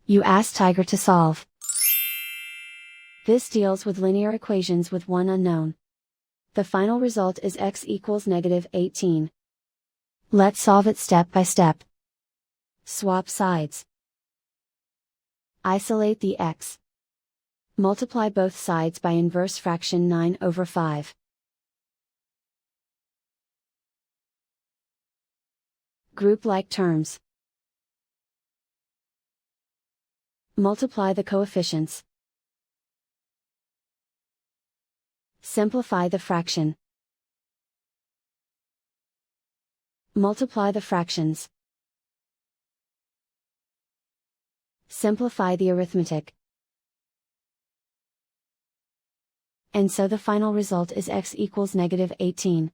You ask Tiger to solve. This deals with linear equations with one unknown. The final result is x equals -18. Let's solve it step by step. Swap sides. Isolate the x. Multiply both sides by inverse fraction 9/5. Group like terms. Multiply the coefficients. Simplify the fraction. Multiply the fractions. Simplify the arithmetic. And so the final result is x equals -18.